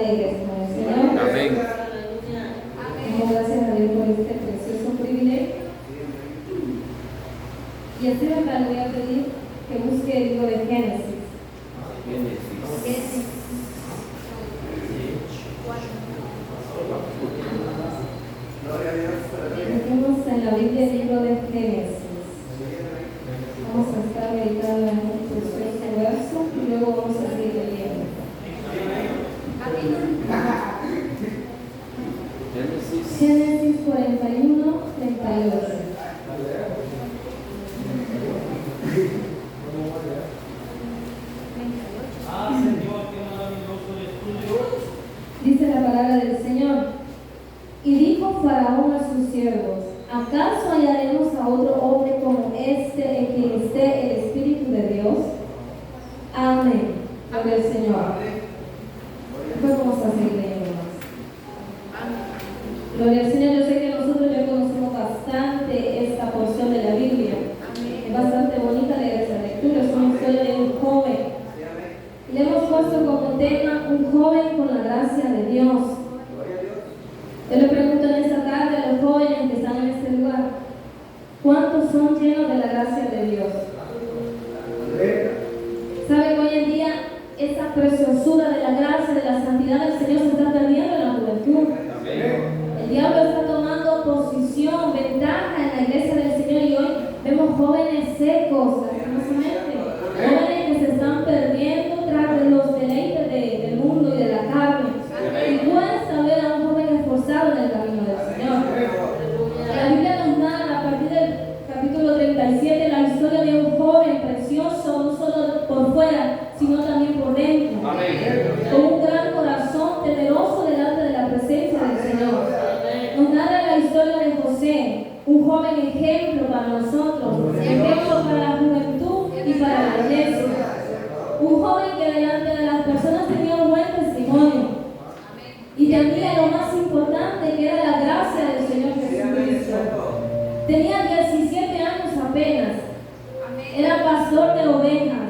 alegres con el Señor. Amén. Damos gracias a Dios por este precioso privilegio. Y a Esteban le voy a pedir que busque el libro de Génesis. Tenemos en la Biblia el libro de Génesis. Vamos a estar meditando en un precioso verso y luego vamos a seguir leyendo. Génesis 41, 38. Dice la palabra del Señor. Y dijo Faraón a sus siervos: ¿acaso hallaremos a otro hombre como este en quien esté el Espíritu de Dios? Amén. Gloria al Señor. Después vamos a seguir leyendo más. Gloria al Señor. Yo sé que nosotros ya conocemos bastante esta porción de la Biblia. Es bastante bonita leer esa lectura. Es una historia de un joven. Le hemos puesto como tema un joven con la gracia de Dios. Yo le pregunto en esta tarde a los jóvenes que están en este lugar: ¿cuántos son llenos de la gracia de Dios? ¿Sabe que hoy en día esa preciosura de la gracia, de la santidad del Señor se está perdiendo en la juventud? El diablo está tomando posición, ventaja en la iglesia del Señor, y hoy vemos jóvenes secos, lastimosamente, jóvenes que se están perdiendo tras de los deleites del mundo y de la carne. Y cuesta ver a un joven esforzado en el camino del Señor. La Biblia nos narra a partir del capítulo 37 la historia de un joven precioso, no solo por fuera, sino también por dentro. Con un gran corazón temeroso delante de la presencia del Señor. Nos narra la historia de José, un joven ejemplo para nosotros, ejemplo para la juventud y para la iglesia. Un joven que delante de las personas tenía un buen testimonio. Y tenía lo más importante, que era la gracia del Señor Jesucristo. Tenía 17 años apenas. Era pastor de ovejas.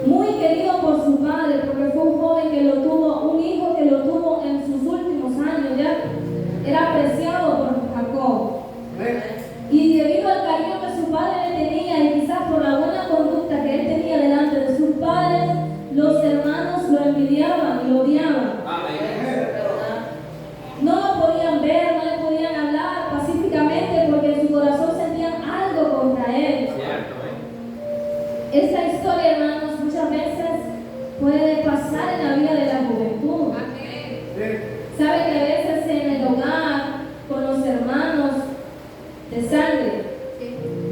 Muy querido por su padre, porque fue un joven que lo tuvo, un hijo que lo tuvo en sus últimos años. Ya era apreciado por Jacob. Y debido al cariño que su padre le tenía, y quizás por la buena conducta que él tenía delante de sus padres, los hermanos lo envidiaban y lo odiaban. No lo podían ver, no le podían hablar pacíficamente, porque en su corazón sentían algo contra él. Esta historia, hermanos, muchas veces puede pasar en la vida de la juventud. Sabe que a veces en el hogar, con los hermanos de sangre,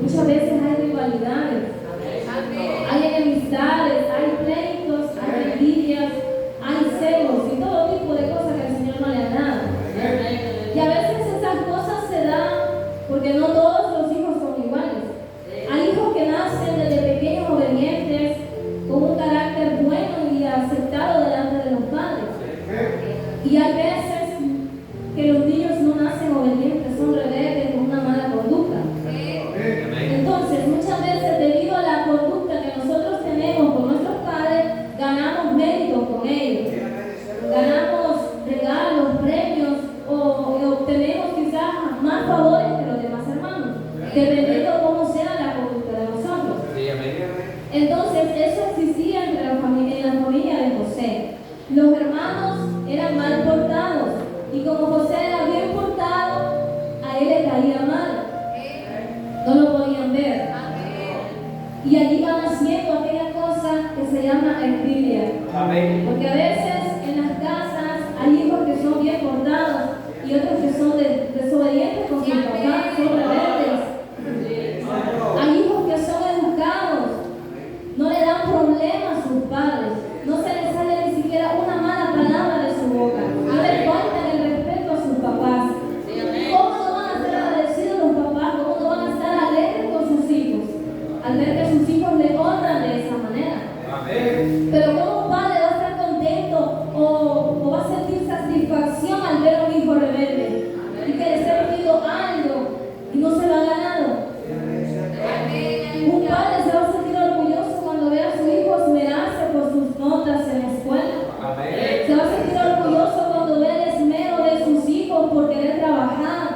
muchas veces hay rivalidades, hay enemistades, hay pleitos, hay envidias, hay celos y todo tipo de cosas que el Señor no le ha dado. Y a veces esas cosas se dan porque no todos los hijos son iguales. Hay hijos que nacen desde pequeños obedientes, con un carácter bueno y aceptado delante de los padres. Y hay veces que los niños no nacen obedientes, son rebeldes con una mala conducta. Entonces, muchas veces, debido a la conducta que nosotros tenemos con nuestros padres, ganamos méritos con ellos. Ganamos regalos, premios, o obtenemos quizás más favores que los demás hermanos, dependiendo de cómo sea la conducta de nosotros. Entonces, eso existía entre la familia, en la familia de José. Los hermanos eran mal portados, y como José era bien portado, a él le caía mal. No lo podían ver. Y allí van haciendo aquella cosa que se llama envidia. Porque a veces en las casas hay hijos que son bien portados y otros que son desobedientes con sus papás, son rebeldes. Hay hijos que son educados, no le dan problemas a sus padres, no se les sale ni siquiera una mala palabra de su boca, no le faltan el respeto a sus papás. ¿Cómo no van a ser agradecidos los papás? ¿Cómo no van a estar alegres con sus hijos al ver que sus hijos le honran de esa manera? Pero ¿cómo un padre va a estar contento o va a sentir satisfacción al ver a un hijo rebelde y que le esté pidiendo algo y no se va a sentir orgulloso cuando ve el esmero de sus hijos por querer trabajar,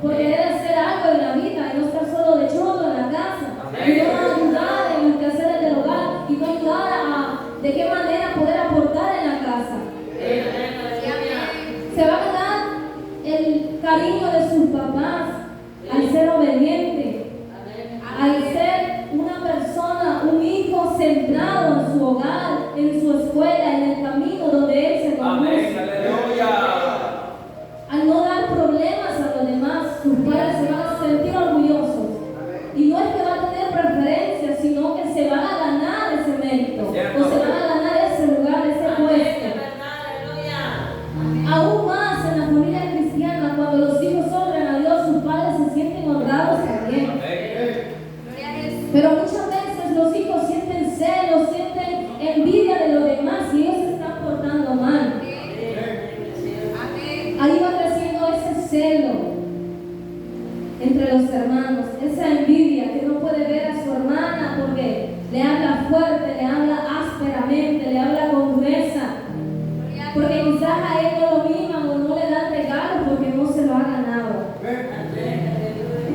por querer hacer algo en la vida y no estar solo de choto en la casa. Y no ayudar en los quehaceres del hogar y no ayudar a de qué manera poder aportar en la casa. Se va a ganar el cariño de sus papás al ser obediente, al ser una persona, un hijo centrado en su hogar, en su escuela, en el camino donde él se conduce. Al no dar problemas a los demás, sus padres se van a sentir orgullosos. Y no es que va a tener preferencia, sino que se van a ganar ese mérito, o se van a ganar ese lugar, ese puesto. Aún más en la familia cristiana, cuando los hijos honran a Dios, sus padres se sienten honrados también. Pero muchas veces los hijos sienten celos, sienten envidia de los demás y ellos se están portando mal. Ahí va creciendo ese celo entre los hermanos, esa envidia que no puede ver a su hermana porque le habla fuerte, le habla ásperamente, le habla con dureza, porque quizás a él no lo miman o no le dan regalo porque no se lo ha ganado.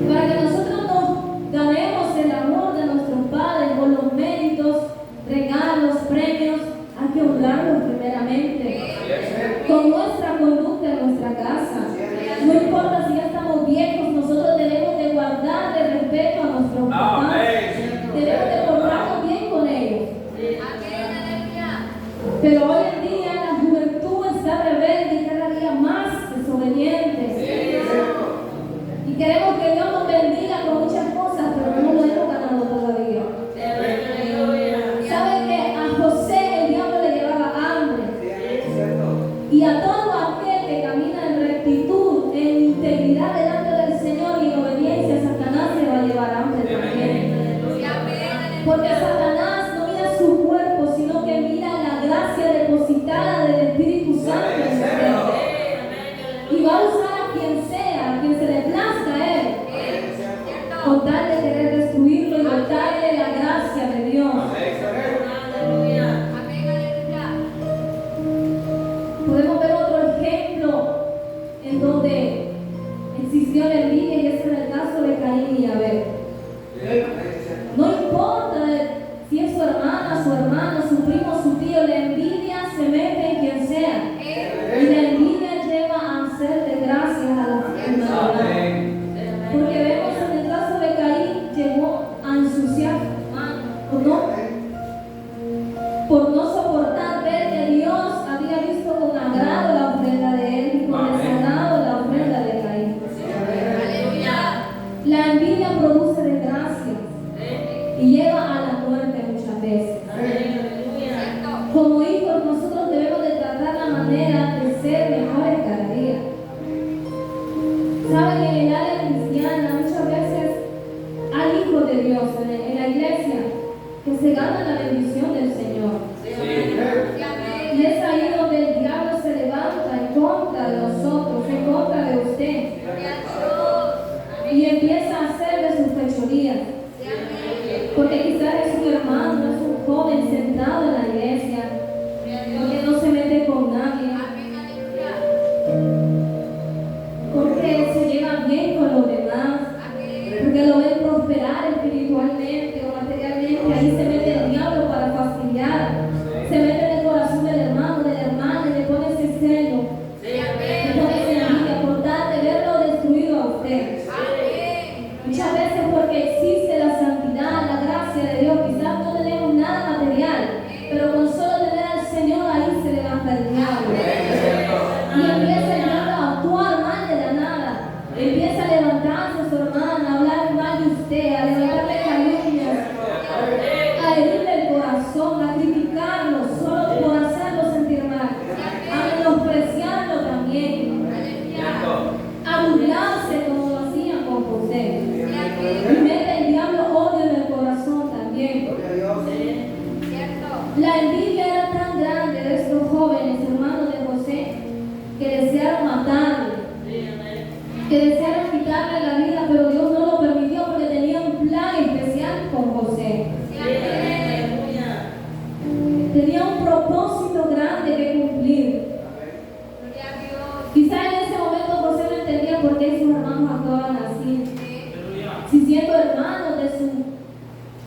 Para que nosotros nos ganemos el amor de nuestros padres con los méritos, regalos, premios, hay que honrarlos primeramente con nuestra conducta en nuestra casa. No importa si ya estamos viejos, nosotros debemos de guardar el respeto a nuestros papás. Debemos de portarnos bien con ellos. Pero hoy en día la juventud está rebelde y cada día más desobediente. Y queremos que Dios nos bendiga con muchas cosas, pero no lo hemos ganado todavía. ¿Saben que a José el diablo le llevaba hambre? Y a todo aquel que camina en rectitud, en integridad delante del Señor y en obediencia, Satanás se va a llevar hambre también. Porque Satanás no mira su cuerpo, sino que mira la gracia depositada del Espíritu Santo en usted. Y va a usar a quien se le plazca a él, con tal de querer destruirlo y quitarle la gracia de Dios. Podemos ver otro ejemplo en donde existió la envidia y ese es el caso de Caín y Abel. No importa si es su hermana, su hermano, su primo, su tío, la envidia se mete en quien sea. Y la envidia lleva a hacerle gracias a la humanidad. Porque vemos en el caso de Caín, llegó a ensuciar, por no soportar ver que Dios había visto con agrado la ofrenda de él y con desagrado la ofrenda de Caín. La envidia produce desgracias y lleva a la muerte muchas veces.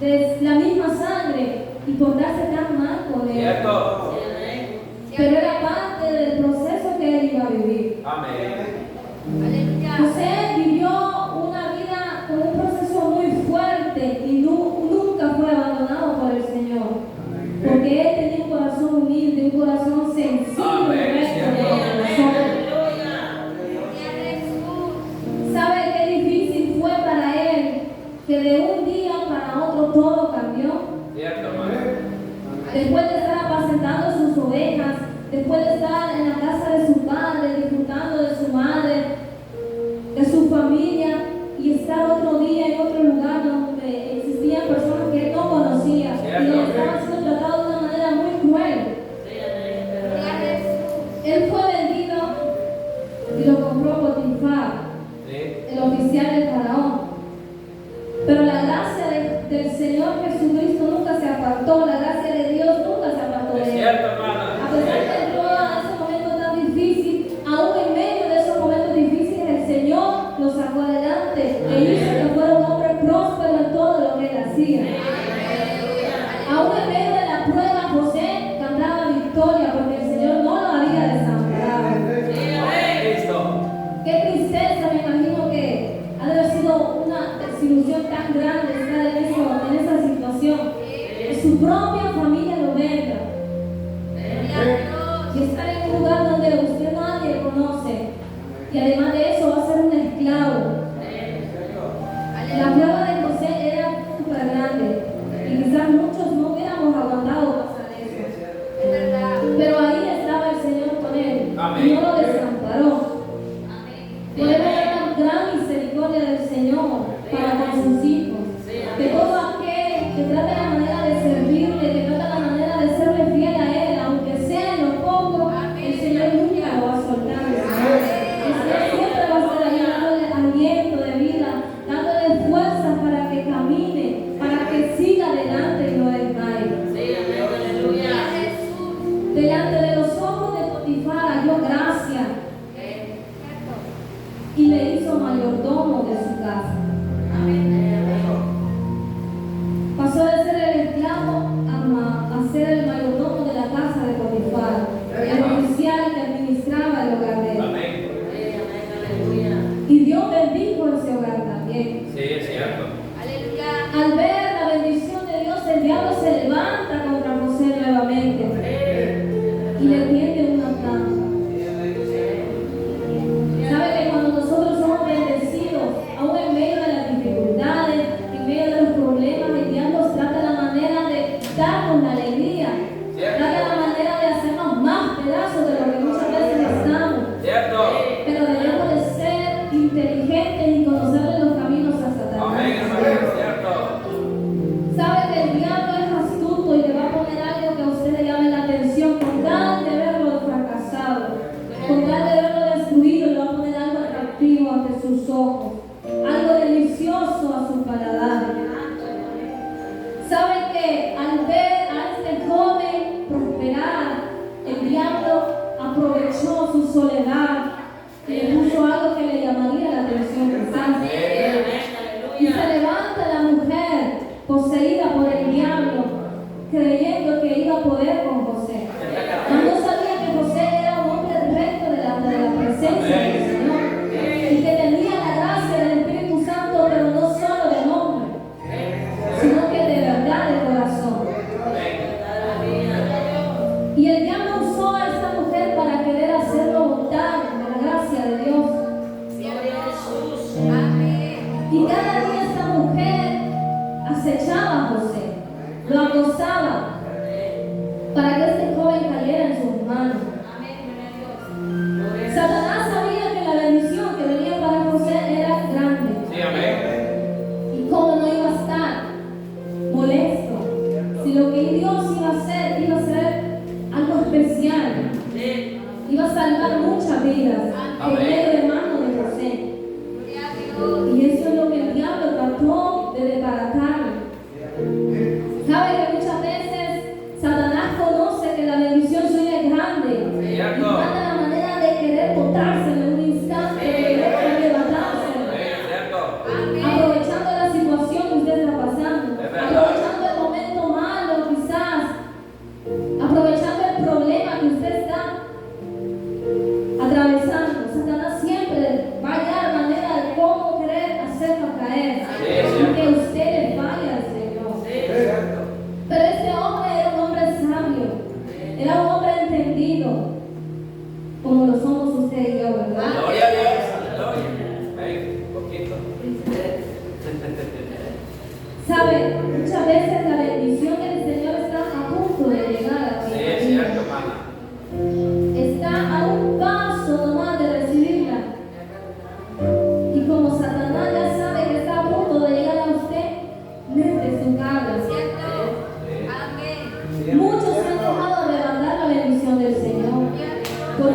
de la misma sangre y portarse tan mal con él. Cierto. Pero era parte del proceso que él iba a vivir. Amén. José vivió una vida con un proceso muy fuerte y nunca fue abandonado por el Señor. Porque él tenía un corazón humilde, un corazón sensible, recto de corazón. ¿Sabe qué difícil fue para él? Que de un día para otro todo cambió. Cierto, amén. Después de estar apacentando sus ovejas, después de estar en la casa de su padre, disfrutando de su madre, de su familia, y estar otro día en otro lugar donde existían personas que él no conocía y donde estaban siendo tratados de una manera muy cruel. Él fue vendido y lo compró Potifar, el oficial del faraón. Pero la gracia del Señor Jesucristo nunca se apartó, la gracia de Dios nunca se apartó de él. Cierto, hermana. A pesar de entró a ese momento tan difícil, aún en medio de esos momentos difíciles, el Señor lo sacó adelante e hizo que fuera un hombre próspero en todo lo que él hacía. Aún en medio de la prueba, José cantaba victoria porque el Señor no lo había desamparado. Qué tristeza, me imagino que ha de haber sido una desilusión tan grande estar en esa situación. Que su propia familia lo venga. Y estar en un lugar donde usted nadie conoce. Y además de eso va a ser un esclavo. La prueba de José era súper grande. Y quizás muchos no hubiéramos aguantado pasar eso. Pero ahí estaba el Señor con él. Y no lo desamparó. Podemos ver la gran misericordia del Señor para con sus hijos. Que todo aquel que trate la manera de servirle, que trate la manera de serle fiel a Él, aunque sea en lo poco, el Señor nunca lo va a soltar. El Señor siempre va a estar ahí dándole aliento de vida, dándole fuerzas para que camine, para que siga adelante y no desmaye. Delante de los ojos de Potifar halló gracia y le hizo mayordomo de su casa. Pasó de ser el esclavo a ser el mayordomo de la casa de Potifar, el oficial que administraba el hogar de él. Y Dios bendijo ese hogar también. Sí, es cierto. Al ver la bendición de Dios, el diablo se levanta contra José nuevamente y le tiende una trampa. ¿Sabe que cuando nosotros somos bendecidos, aún en medio de las dificultades, en medio de los problemas, el diablo trata la manera de darnos la alegría, trata la manera de hacernos más pedazos de lo que muchas veces estamos? Cierto. Pero debemos de ser inteligentes y conocerle los caminos a Satanás. Amén, hermano. Cierto. ¿Sabe que el diablo es astuto y le va a poner algo que a usted le llame la atención con tal de verlo fracasado, con tal de verlo destruido, le va a poner algo atractivo ante sus ojos, algo delicioso a su paladar? ¿Sabe que al ver a este joven prosperar, el diablo aprovechó su soledad y le puso algo que le llamaría la atención quizás? Y se levanta la mujer poseída por el diablo, creyendo que iba a poder con José. Cuando sabía que José era un hombre recto delante de la presencia del Señor y que tenía la gracia del Espíritu Santo, pero no solo de nombre, sino que de verdad de corazón. Y el diablo usó a esta mujer para querer hacerlo votar de la gracia de Dios. Y cada día esta mujer acechaba a José, lo acosaba para que este joven cayera en sus manos. Satanás sabía que la bendición que venía para José era grande. Sí, amén. ¿Y cómo no iba a estar molesto? Si lo que Dios iba a hacer algo especial, iba a salvar muchas vidas en medio de manos de José. Y eso es lo que el diablo trató de desbaratar. ¿Sabe que muchas veces Satanás conoce que la bendición suya es grande? Y trata la manera de querer botarse en un instante, de querer levantarse, aprovechando la situación que usted está pasando, aprovechando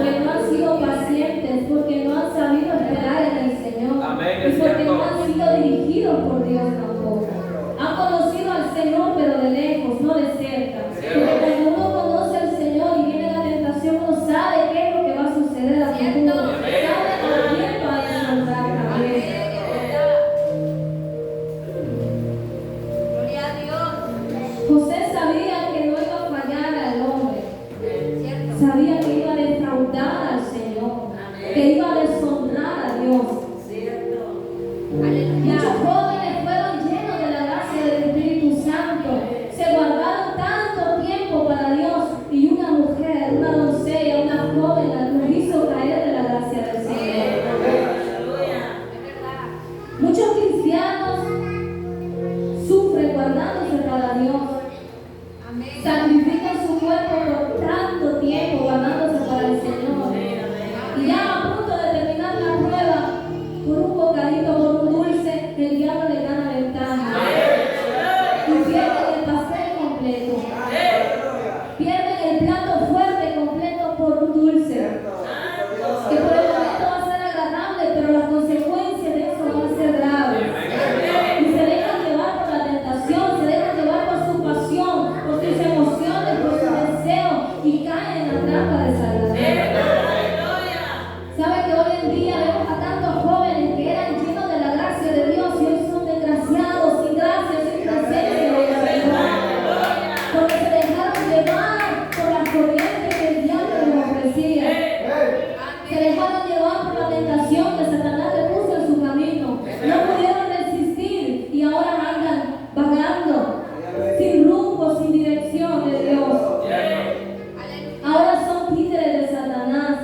porque no han sido pacientes, porque no han sabido esperar en el Señor. Amén, Y es porque cierto. no han sido dirigidos por Dios tampoco. Han conocido al Señor, pero de lejos, no de cerca. Porque cuando uno conoce al Señor y viene la tentación, uno sabe qué es lo que va a suceder a futuro. Sabe a quién va a encontrar también. José sabía que no iba a fallar al hombre. Sabía que iba a defraudar al Señor. Que iba a deshonrar a Dios. Muchos jóvenes fueron llenos de la gracia del Espíritu Santo. Se guardaron tanto tiempo para Dios. Y una mujer, una doncella, una joven, los hizo caer de la gracia del Señor. Muchos cristianos sufren guardándose para Dios. Sacrifican su cuerpo por tanto tiempo guardándose para el Señor. Y ya a punto de terminar la prueba, por un bocadito, por un dulce, el diablo le gana ventaja. Y pierden el pastel completo. Pierden el plato fuerte completo por un dulce. Que por el momento va a ser agradable, pero las consecuencias de eso van a ser graves. Y se dejan llevar por la tentación, se dejan llevar por su pasión, por sus emociones, por su deseo y caen en la trampa de Satanás. ¿Sabe que hoy en día vemos a tantos jóvenes que eran llenos de la gracia de Dios y hoy son desgraciados, sin gracia, sin presencia del Señor? Porque se dejaron llevar por las corrientes que el diablo les ofrecía. Se dejaron llevar por la tentación que Satanás le puso en su camino. No pudieron resistir y ahora andan vagando, sin rumbo, sin dirección de Dios. Ahora son títeres de Satanás.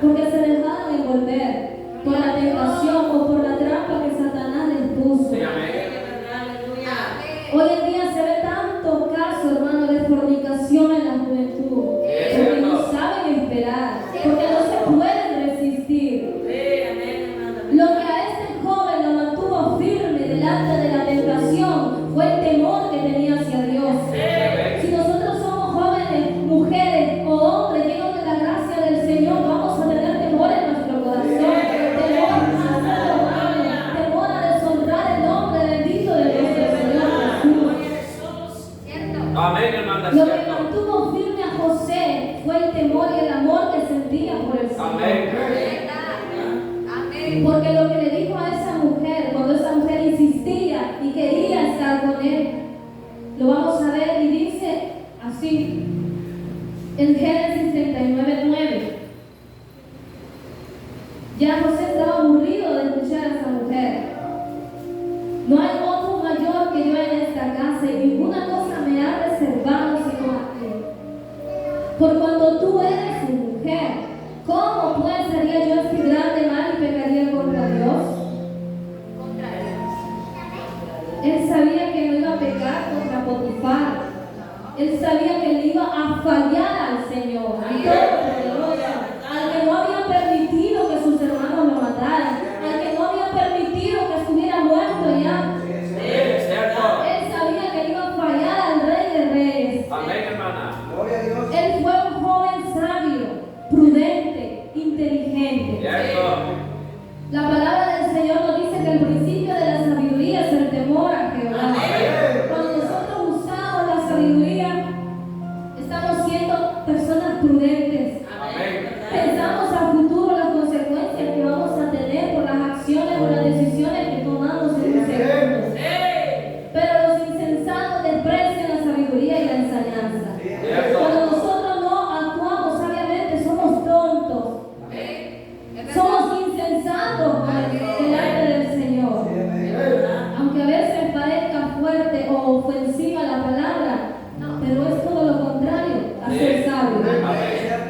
Porque se dejaron envolver por la tentación o por la trampa que Satanás les puso. Hoy en día se ve tanto caso, hermano, de fornicación en la juventud. Porque no saben esperar, porque no se pueden resistir. Lo que a este joven lo mantuvo firme delante de la tentación fue el temor que tenía hacia Dios. Si nosotros somos jóvenes, mujeres o hombres llenos de la gracia del Señor, vamos a tener temor en nuestro corazón. Temor a hacer lo malo, temor a deshonrar el nombre bendito de nuestro Señor Jesús. Amén, hermana. Lo que mantuvo firme a José fue el temor y el amor que sentía por el Señor. Amén. Porque lo que le dijo a esa mujer, cuando esa mujer insistía y quería estar con él, lo vamos a ver y dice así, en Génesis 39:9. Ya José estaba aburrido de escuchar a esa mujer. No hay otro mayor que yo en esta casa y ninguna cosa me ha reservado sino a ti. Por cuando tú eres su mujer, ¿cómo pues haría yo este grande mal y pecaría contra Dios? Él sabía que no iba a pecar contra Potifar. Él sabía que le iba a fallar al Señor, al Todopoderoso, al que no había permitido que sus hermanos lo mataran, al que no había permitido que estuviera muerto ya. Él sabía que iba a fallar al Rey de Reyes. Amén, hermana. Él fue un joven sabio, prudente, inteligente. La palabra del Señor nos dice que el principio de la sabiduría es el temor a Jehová. Cuando nosotros usamos la sabiduría, estamos siendo personas prudentes. Pensamos a futuro las consecuencias que vamos a tener por las acciones o las decisiones que tomamos en un segundo. Pero los insensatos desprecian la sabiduría y la enseñanza. Cuando nosotros no actuamos sabiamente, somos tontos. Somos insensatos delante del Señor. Aunque a veces parezca fuerte o ofensiva la palabra, pero es todo lo contrario a ser sabio.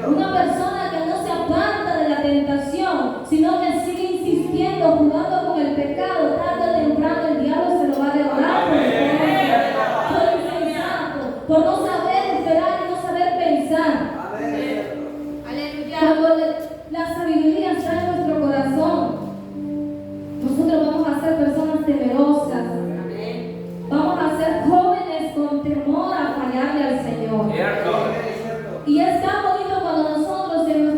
Una persona que no se aparta de la tentación, sino que sigue insistiendo, jugando con el pecado, tarde o temprano el diablo se lo va a devorar por insensato, por no saber esperar y no saber pensar. Cuando la sabiduría está en nuestro corazón, nosotros vamos a ser personas temerosas. Vamos a ser jóvenes con temor a fallarle al Señor. Y es tan bonito cuando nosotros en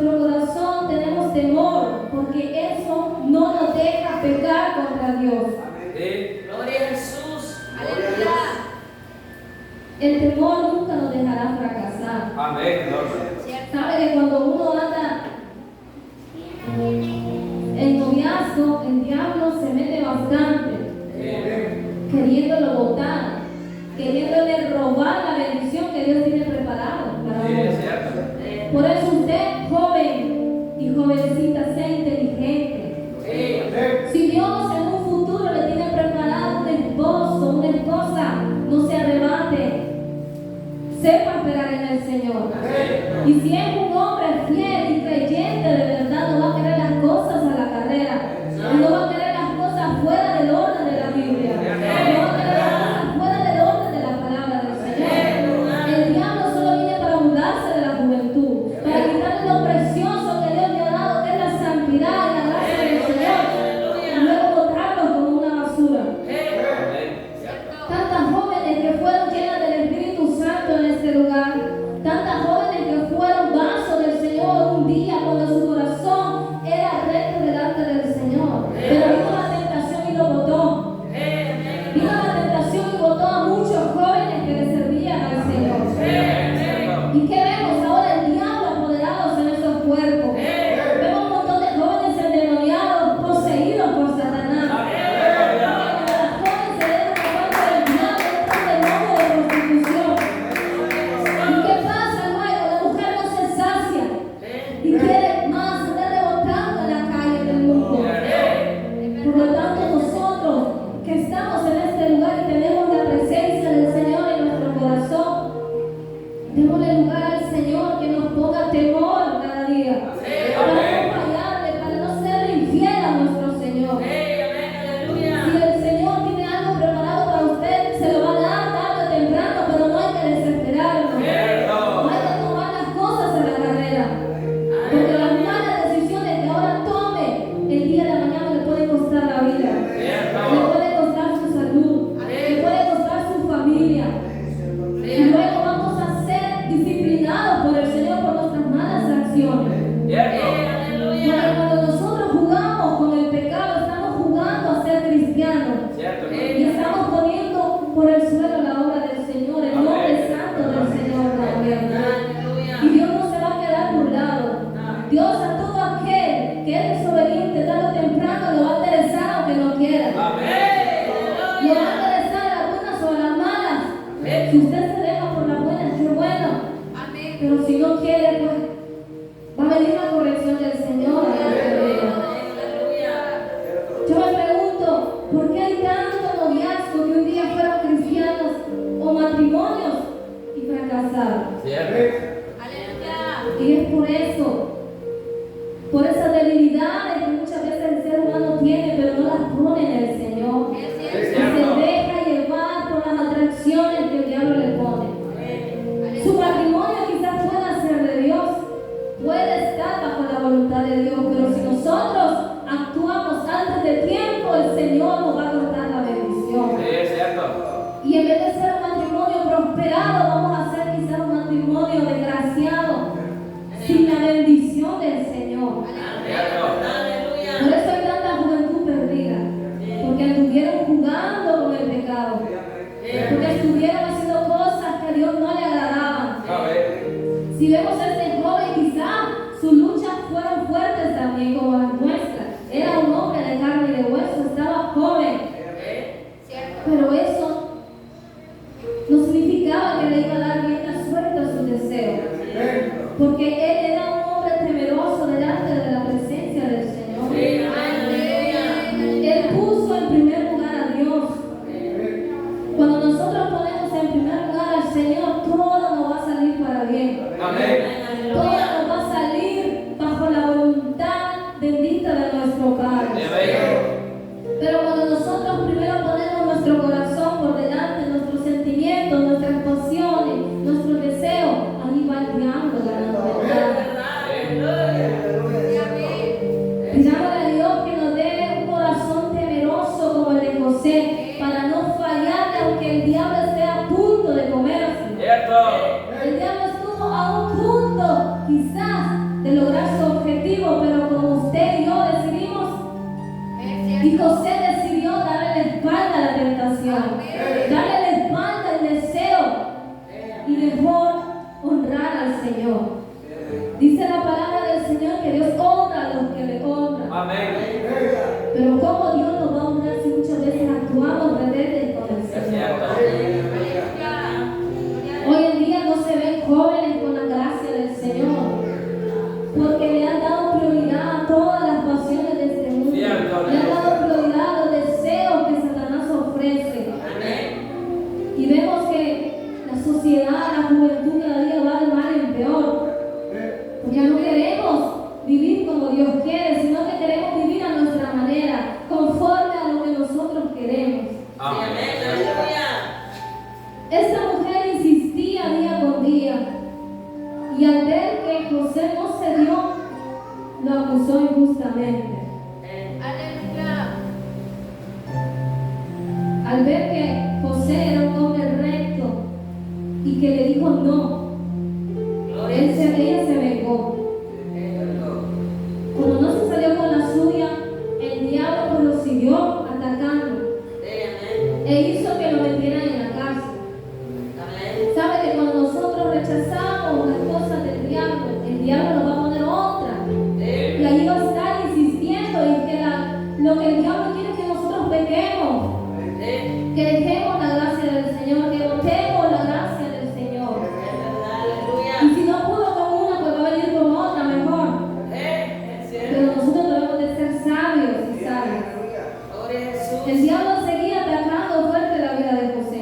usted, joven y jovencita, sea inteligente. Si Dios en un futuro le tiene preparado un esposo, una esposa, no se arrebate. Sepa esperar en el Señor. Y si es un hombre fiel y creyente de verdad, no va a querer las cosas a la carrera. No va a querer las cosas fuera del orden de la Biblia. No va a querer las cosas fuera del orden de la palabra del Señor. El diablo solo viene para burlarse de la juventud, para quitarle lo precioso que Dios le ha dado, que es la santidad y la gracia del Señor, y luego botarlo como una basura. Tantas jóvenes que fueron llenas del Espíritu Santo en este lugar, tantas jóvenes que fueron vasos del Señor un día cuando su corazón era recto delante del Señor, pero vino la tentación y lo botó. Vino la tentación y botó a muchos jóvenes que le servían al Señor. ¿Y qué vemos ahora? El diablo apoderados en esos cuerpos. Vemos un montón de jóvenes endemoniados, poseídos por Satanás. Las jóvenes se deben ocupar por el diablo, un demonio de prostitución. ¿Y qué pasa luego? La mujer no se sacia y quiere más, anda rebotando en la calle del mundo. Por lo tanto, nosotros que estamos en este lugar y tenemos la presencia del Señor en nuestro corazón, démosle lugar al Señor que nos ponga temor cada día, para no fallarle, para no ser infiel a nuestro Señor. Si el Señor tiene algo preparado para usted, se lo va a dar tarde o temprano, pero no hay que desesperarnos. No hay que tomar las cosas a la carrera, porque las malas decisiones que ahora tome, el día de mañana le puede costar la vida, le puede costar su salud, le puede costar su familia. Y luego vamos a ser disciplinados por el Señor por nuestras malas acciones. Porque cuando nosotros jugamos con el pecado, estamos jugando a ser cristianos. Y estamos poniendo por el suelo la obra del Señor, el nombre santo del Señor también. Y Dios no se va a quedar burlado. Dios a todo aquel que es desobediente, tarde o temprano, lo va a interesar aunque no quiera. Lo va a interesar a las buenas o a las malas. Si usted se deja por las buenas, qué bueno. Pero si no quiere, pues va a venir la corrección del Señor. Yo me pregunto, ¿por qué hay tanto noviazgo que un día fueron cristianos o matrimonios y fracasaron? Y es por esas debilidades que muchas veces el ser humano tiene, pero no las pone en el Señor. Y se deja llevar por las atracciones que el diablo le pone. Su matrimonio quizás pueda ser de Dios, puede estar bajo la voluntad de Dios, pero si nosotros actuamos antes de tiempo, el Señor nos va a cortar la bendición. Y en vez de ser un matrimonio prosperado, vamos a ser quizás un matrimonio desgraciado, sin la bendición del Señor. Por eso hay tanta juventud perdida, porque estuvieron jugando con el pecado, porque estuvieron haciendo cosas que a Dios no le agradaban. Si vemos a ese joven, quizás sus luchas fueron fuertes también, como las nuestras. Era un hombre de carne y de hueso, estaba joven, pero eso no significaba que le iba a dar rienda suelta a sus deseos, porque él era un hombre temeroso delante de la presencia del Señor. Él puso en primer lugar a Dios. Cuando nosotros ponemos en primer lugar al Señor, todo nos va a salir para bien. Todo nos va a salir bajo la voluntad bendita de nuestro Padre. Pero cuando nosotros primero ponemos nuestro corazón por delante, nuestros sentimientos, nuestras pasiones, nuestros deseos, ahí va el diablo ganando batalla. Pidámosle a Dios que nos dé un corazón temeroso como el de José, para no fallarle aunque el diablo esté a punto de comerse. El diablo estuvo a un punto quizás de lograr su objetivo, pero como usted y yo decidimos, y José decidió darle la espalda a la tentación, darle la espalda al deseo, y mejor honrar al Señor. Dice la palabra del Señor que Dios honra a los que le honran. Pero ¿cómo Dios nos va a honrar si muchas veces actuamos rebeldes con el Señor? Hoy en día no se ven jóvenes con la gracia del Señor. porque le han dado prioridad a todas las pasiones de este mundo. Cierto. Le han dado prioridad a los deseos que Satanás ofrece. Y vemos que la sociedad, la juventud cada día va de mal en peor. Ya no queremos vivir como Dios quiere, sino que queremos vivir a nuestra manera, conforme a lo que nosotros queremos. Esta mujer insistía día con día, y al ver que José no cedió, lo acusó injustamente. Al ver que José era un hombre recto y que le dijo no, ella se vengó. Cuando no se salió con la suya, el diablo pues lo siguió atacando e hizo que lo metieran en la cárcel. Sabe que cuando nosotros rechazamos las cosas del diablo, el diablo nos va a poner otra. Y ahí va a estar insistiendo en que lo que el diablo quiere es que nosotros pequemos, que dejemos la gracia del Señor, que botemos la gracia del Señor. Y si no pudo con una, pues va a venir con otra mejor. Pero nosotros debemos de ser sabios y sabias. El diablo seguía atacando fuerte la vida de José.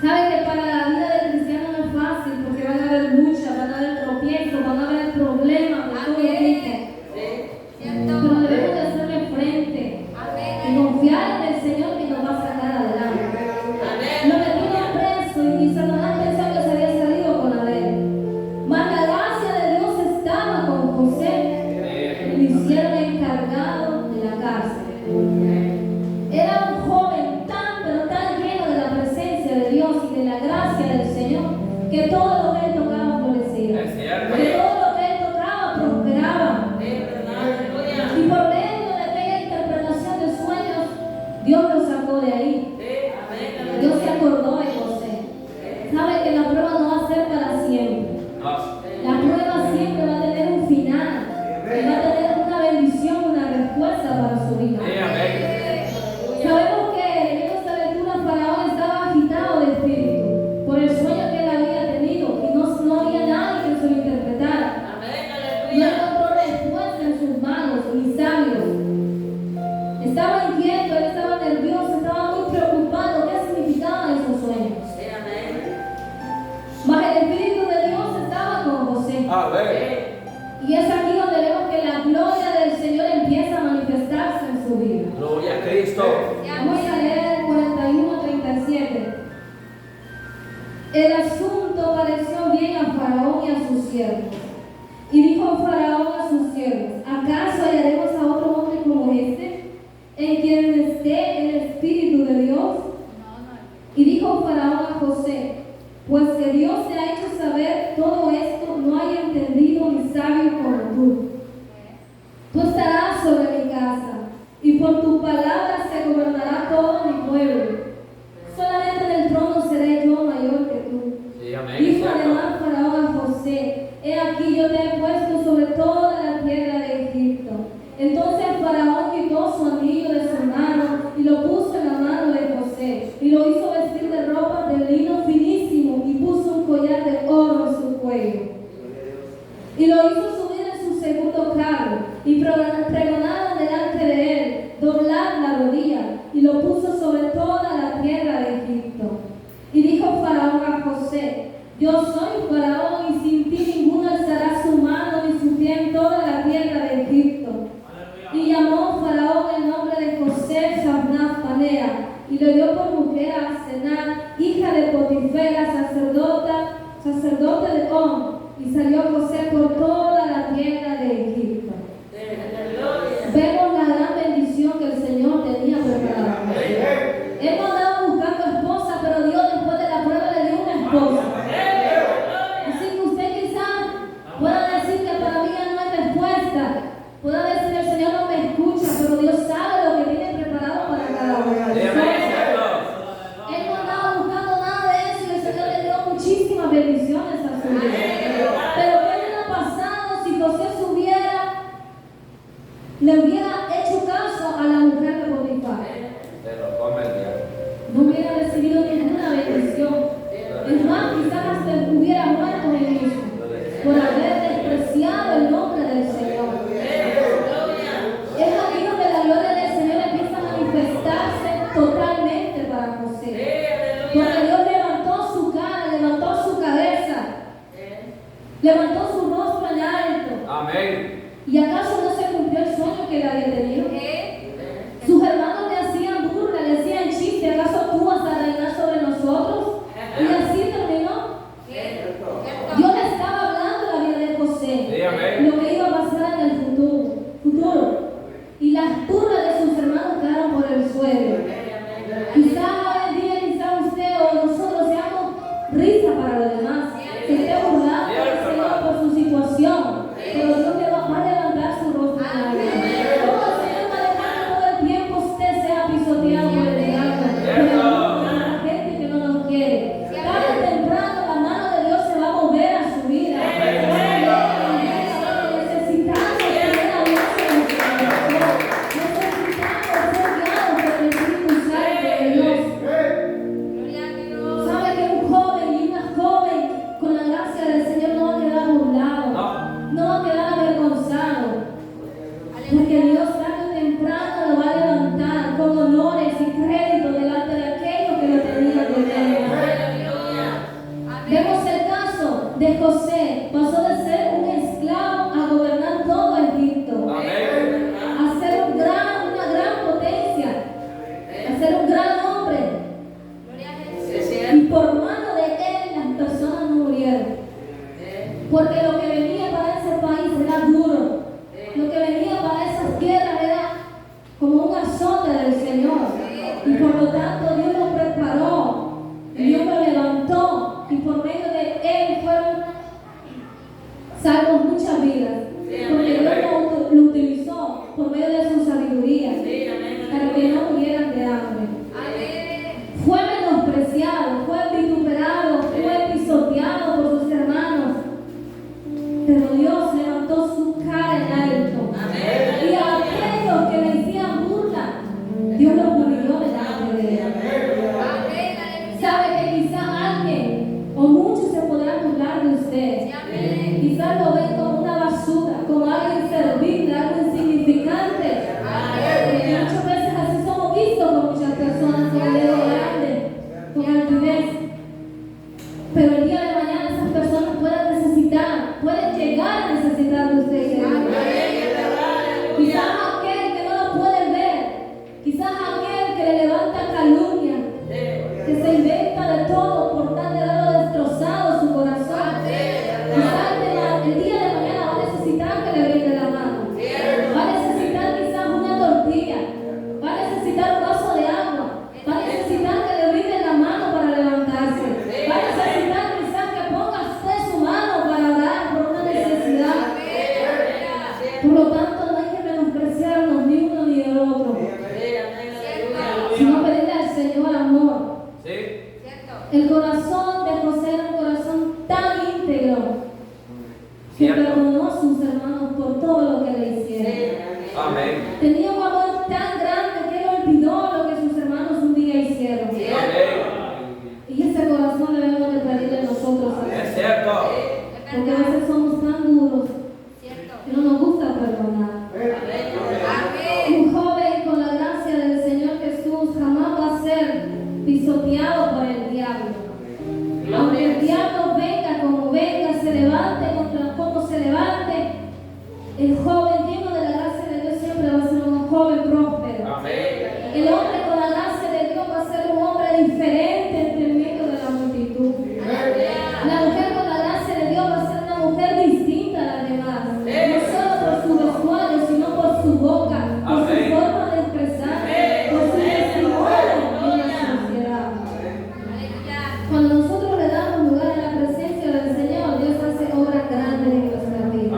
Sabe que para la vida del cristiano no es fácil, porque van a haber luchas, van a haber tropiezos, van a haber problemas de todo tipo. Pero debemos de hacerle frente y confiar en el Señor que nos va a sacar adelante. Lo metieron preso y Satanás pensó que se había salido con Abel. Mas la gracia de Dios estaba con José y lo hicieron encargado de la cárcel. Era un joven pero tan lleno de la presencia de Dios y de la gracia del Señor, que todo lo que él tocaba florecía, que todo lo que él tocaba prosperaba. Y por medio de aquella interpretación de sueños, Dios lo sacó de ahí. Dios se acordó de José. Sabe que la prueba no va a ser para siempre. La prueba siempre va a tener un final, y va a tener una bendición, una respuesta para su vida. Sabemos que en esta lectura Faraón estaba agitado de espíritu por el sueño que él había tenido, y no había nadie que se lo interpretara. No encontró respuesta en sus manos ni sabios. Estaba inquieto, él estaba nervioso, estaba muy preocupado. ¿Qué significaban esos sueños? Mas el Espíritu de Dios estaba con José. Y es aquí donde vemos que la gloria del Señor empieza a manifestarse en su vida. Gloria a Cristo. Vamos a leer el 41-37. El asunto pareció bien a Faraón y a sus siervos. Y dijo Faraón a sus siervos: ¿acaso hallaremos a otro hombre como este, en quien esté el Espíritu de Dios? Y dijo Faraón a José: pues que Dios te ha hecho saber todo esto, no hay entendido ni sabio como tú. Tú estarás sobre mi casa, y por tu palabra se gobernará todo mi pueblo. Solamente en el trono seré yo mayor que tú. Dijo además Faraón a José: he aquí yo te he puesto sobre toda la tierra de Egipto. Entonces Faraón quitó su anillo de su mano y lo puso en la mano de José, y lo hizo vestir de ropas de lino finísimo, y puso un collar de oro en su cuello. Y lo hizo subir en su segundo carro, y pregonaron delante de él: doblad la rodilla, y lo puso sobre toda la tierra de Egipto. Y dijo Faraón a José: yo soy Faraón, y sin ti ninguno alzará su mano ni su pie en toda la tierra de Egipto. Y llamó Faraón el nombre de José Zaphnath-Panea, y le dio por mujer a Asenat, hija de Potifera, sacerdote de On, y salió José por toda la tierra de Egipto. Vemos la gran bendición que el Señor tenía preparada. Él no andaba buscando esposa, pero Dios después de la prueba le dio una esposa. Así que usted quizás pueda decir que para mí ya no hay respuesta. Pueda decir: el Señor no me escucha, pero Dios sabe lo que tiene preparado para cada uno. Él no andaba buscando nada de eso, y el Señor le dio muchísimas bendiciones a su vida. Pero ¿qué hubiera pasado si José le hubiera hecho caso a la mujer de Potifar? No hubiera recibido ninguna bendición. Es más, quizás hasta hubiera muerto en eso, por haber despreciado Amén. ¿Y acaso no se cumplió el sueño que él había tenido? Sus hermanos le hacían burla, le hacían chiste. ¿Acaso tú vas a reinar sobre nosotros? Y así terminó. Dios le estaba hablando de la vida de José, Sí, amén. lo que iba a pasar en el futuro. Y las burlas de sus hermanos quedaron por el suelo. Quizás hoy en día, quizás usted o nosotros seamos risa para los demás, que esté burlando al Señor por su situación, pero Dios le va a levantar su rostro en la vida. Como el Señor va a dejar que todo el tiempo usted sea pisoteado por el diablo, por la gente que no nos quiere. Tarde o temprano la mano de Dios se va a mover a su vida. Necesitamos tener a Dios en nuestro corazón. Necesitamos ser guiados por el Espíritu Santo de Dios. Sabe que un joven y una joven con la gracia del Señor no va a quedar burlado, no va a quedar avergonzado, porque Dios tarde o temprano lo va a levantar con honores y crédito delante de aquellos que lo tenían de deuda. Vemos el caso de José, pasó de ser un esclavo a gobernar todo Egipto, Amén. a ser una gran potencia, a ser un gran hombre. Y por mano de él las personas no murieron, porque lo que venía para ese país era duro, lo que venía para esas tierras era como un azote del Señor, y por lo tanto Dios lo preparó, y Dios lo levantó, y por medio de él fueron salvos muchas vidas, porque Dios lo utilizó por medio de su sabiduría para que no murieran de hambre. Fue menospreciado, fue vituperado, fue pisoteado por sus hermanos, pero Dios levantó su cara en alto. Y a aquellos que le hacían burla, Dios los humilló delante de él. Sabe que quizás alguien o muchos se podrán burlar de usted. Quizás lo ven como una basura, como algo inservible, algo insignificante. Porque muchas veces así somos vistos por muchas personas con el dedo grande, con altivez. Pero el día de mañana esas personas pueden llegar a necesitar de usted. Quizás aquel que no lo puede ver, quizás aquel que le levanta calumnia, que se inventa de todo por tal de verlo destrozado su corazón. Quizás el día de mañana va a necesitar que le brinde la mano, va a necesitar quizás una tortilla, va a necesitar un vaso de agua, va a necesitar que le brinde la mano para levantarse, va a necesitar quizás que ponga usted su mano para orar por una necesidad. Por lo tanto, no hay que menospreciarnos ni uno ni el otro, sino pedirle al Señor amor. El corazón de José era un corazón tan íntegro que perdonó a sus hermanos por todo lo que le hicieron. Amén. Tenía un amor tan grande que él olvidó lo que sus hermanos un día hicieron. Y ese corazón debemos de pedirle nosotros a Dios. Es cierto. Porque a veces somos tan duros que no nos gusta perdonar. Un joven con la gracia del Señor Jesús jamás va a ser pisoteado por el diablo. Aunque el diablo venga como venga, se levante contra como se levante, el joven lleno de la gracia de Dios siempre va a ser un joven próspero. El hombre con la gracia de Dios va a ser un hombre diferente entre el medio de la multitud. La mujer con la gracia de Dios va a ser una mujer distinta a las demás, no solo por su vestuario, sino por su boca, por su forma de expresar, por su testimonio en la sociedad. Cuando nosotros le damos lugar a la presencia del Señor, Dios hace obras grandes en nuestra vida.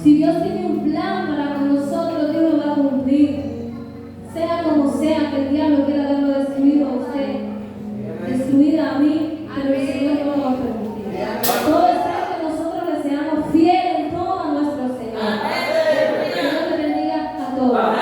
Si Dios tiene un plan para con nosotros, Dios lo va a cumplir. Sea como sea que el diablo quiera verlo destruido a usted, destruida a mí, pero el Señor no lo va a permitir. Todo está en que nosotros le seamos fieles en todo a nuestro Señor. Que Dios te bendiga a todos.